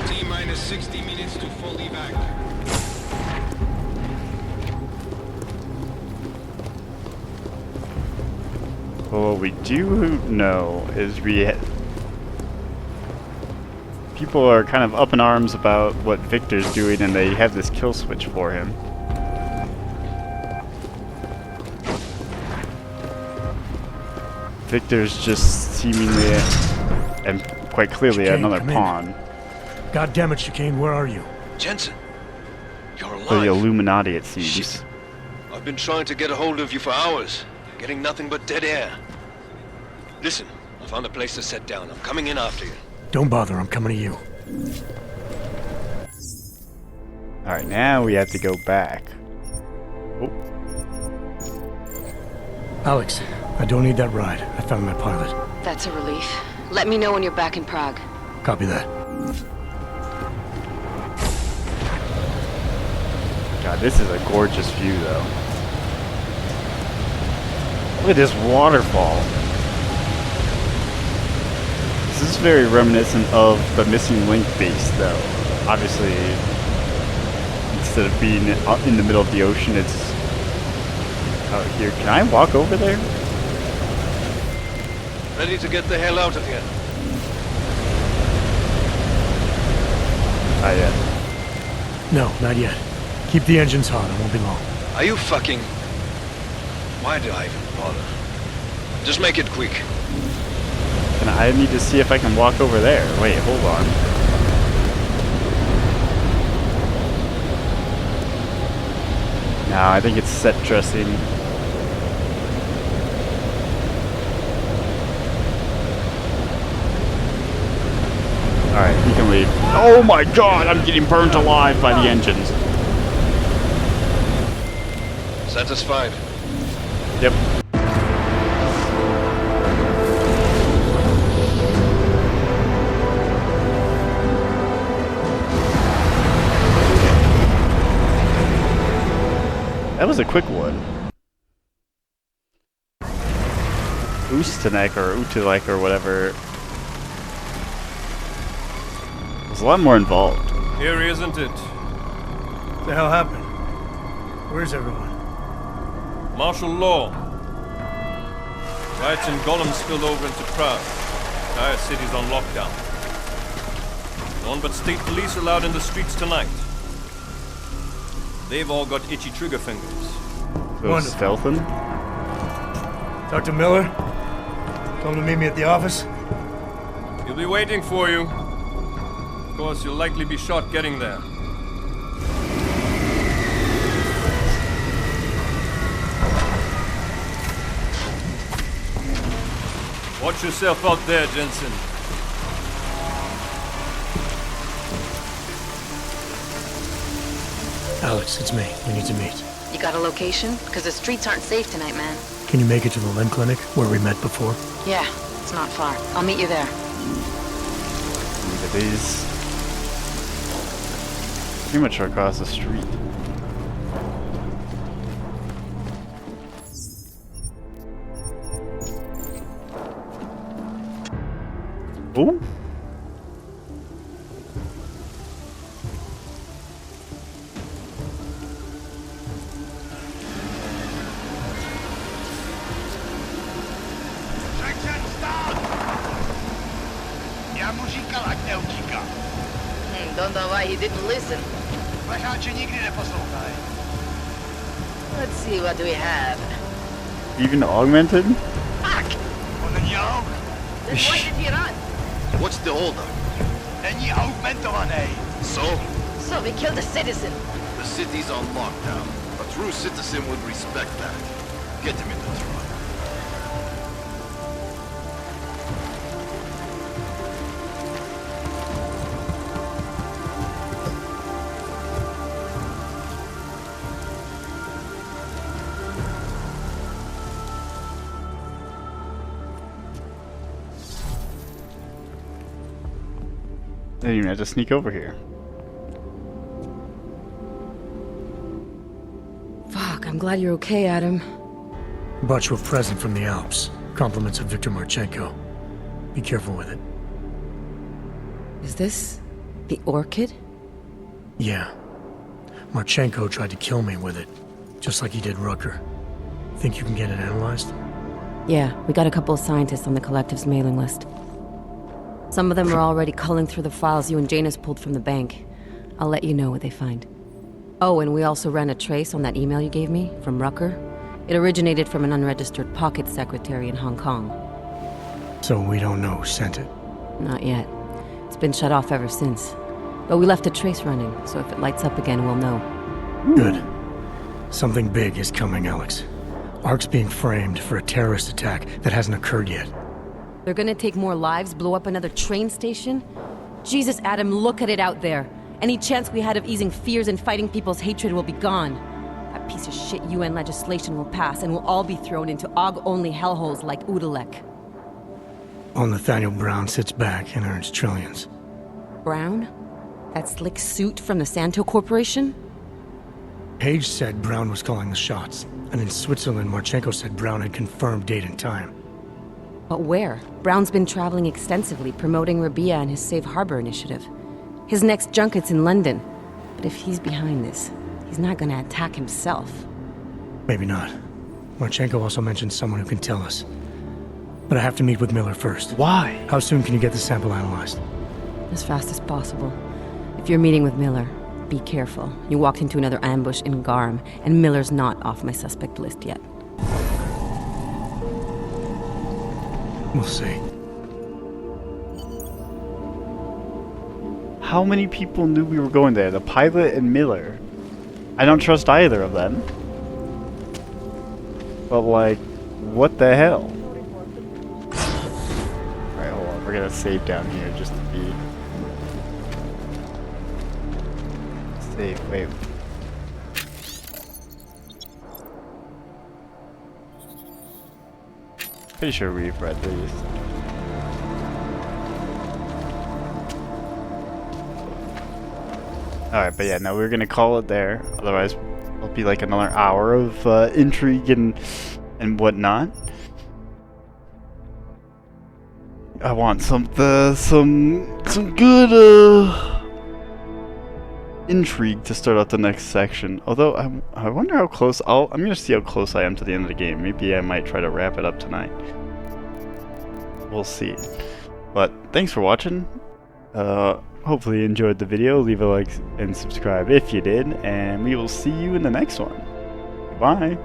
T-minus 60 minutes to full evac. Well, what we do know is people are kind of up in arms about what Victor's doing, and they have this kill switch for him. Victor's just seemingly, and quite clearly, Chicane, another come in. pawn. God damn it, Chicane, where are you? Jensen, you're alive. For the Illuminati, it seems. Shit. I've been trying to get a hold of you for hours, getting nothing but dead air. Listen, I found a place to set down. I'm coming in after you. Don't bother, I'm coming to you. Alright, now we have to go back. Oh. Alex, I don't need that ride. I found my pilot. That's a relief. Let me know when you're back in Prague. Copy that. God, this is a gorgeous view, though. Look at this waterfall. This is very reminiscent of the Missing Link base, though. Obviously, instead of being in the middle of the ocean, it's out here. Can I walk over there? Ready to get the hell out of here? Not yet. No, not yet. Keep the engines hot, it won't be long. Are you fucking... Why do I even bother? Just make it quick. And I need to see if I can walk over there. Wait, hold on. No, I think it's set dressing. Alright, you can leave. Oh my god, I'm getting burnt alive by the engines. Satisfied? Yep. That was a quick one. Ustenek or Utelek or whatever. There's a lot more involved. Here, isn't it? What the hell happened? Where's everyone? Martial law. Riots in Gollum spilled over into Prague. Entire city's on lockdown. No one but state police allowed in the streets tonight. They've all got itchy trigger fingers. So stealthing? Dr. Miller? Come to meet me at the office? He'll be waiting for you. Of course, you'll likely be shot getting there. Watch Watch yourself out there, Jensen. Alex, it's me. We need to meet. You got a location? Because the streets aren't safe tonight, man. Can you make it to the limb clinic where we met before? Yeah, it's not far. I'll meet you there. Look at these. Pretty much across the street. Ooh. Don't know why he didn't listen. Let's see, what do we have? Even augmented? Fuck! Then why did he run? What's the holdup? So we killed a citizen. the city's on lockdown. A true citizen would respect that. Get him in the truck. I didn't even have to sneak over here. Fuck, I'm glad you're okay, Adam. Brought you a present from the Alps. Compliments of Viktor Marchenko. Be careful with it. Is this the orchid? Yeah. Marchenko tried to kill me with it, just like he did Rucker. Think you can get it analyzed? Yeah, we got a couple of scientists on the collective's mailing list. Some of them are already culling through the files you and Janus pulled from the bank. I'll let you know what they find. Oh, and we also ran a trace on that email you gave me from Rucker. It originated from an unregistered pocket secretary in Hong Kong. So we don't know who sent it? Not yet. It's been shut off ever since. But we left a trace running, so if it lights up again, we'll know. Good. Something big is coming, Alex. Ark's being framed for a terrorist attack that hasn't occurred yet. They're gonna take more lives, blow up another train station? Jesus, Adam, look at it out there. Any chance we had of easing fears and fighting people's hatred will be gone. That piece of shit UN legislation will pass, and we'll all be thrown into AUG-only hellholes like Udalek. While Nathaniel Brown sits back and earns trillions. Brown? That slick suit from the Santo Corporation? Page said Brown was calling the shots, and in Switzerland, Marchenko said Brown had confirmed date and time. But where? Brown's been traveling extensively, promoting Rabia and his Safe Harbor initiative. His next junket's in London. But if he's behind this, he's not gonna attack himself. Maybe not. Marchenko also mentioned someone who can tell us. But I have to meet with Miller first. Why? How soon can you get the sample analyzed? As fast as possible. If you're meeting with Miller, be careful. You walked into another ambush in Garm, and Miller's not off my suspect list yet. We'll see. How many people knew we were going there? The pilot and Miller. I don't trust either of them. But like, what the hell? Alright, hold on. We're gonna save down here just to be safe. Wait. Pretty sure we've read these. Alright, but yeah, no, we're gonna call it there. Otherwise, it'll be like another hour of intrigue and whatnot. I want some good intrigue to start out the next section. Although I wonder how close I'm gonna see how close I am to the end of the game. Maybe I might try to wrap it up tonight. We'll see. But thanks for watching. Hopefully you enjoyed the video. Leave a like and subscribe if you did, and we will see you in the next one. Goodbye.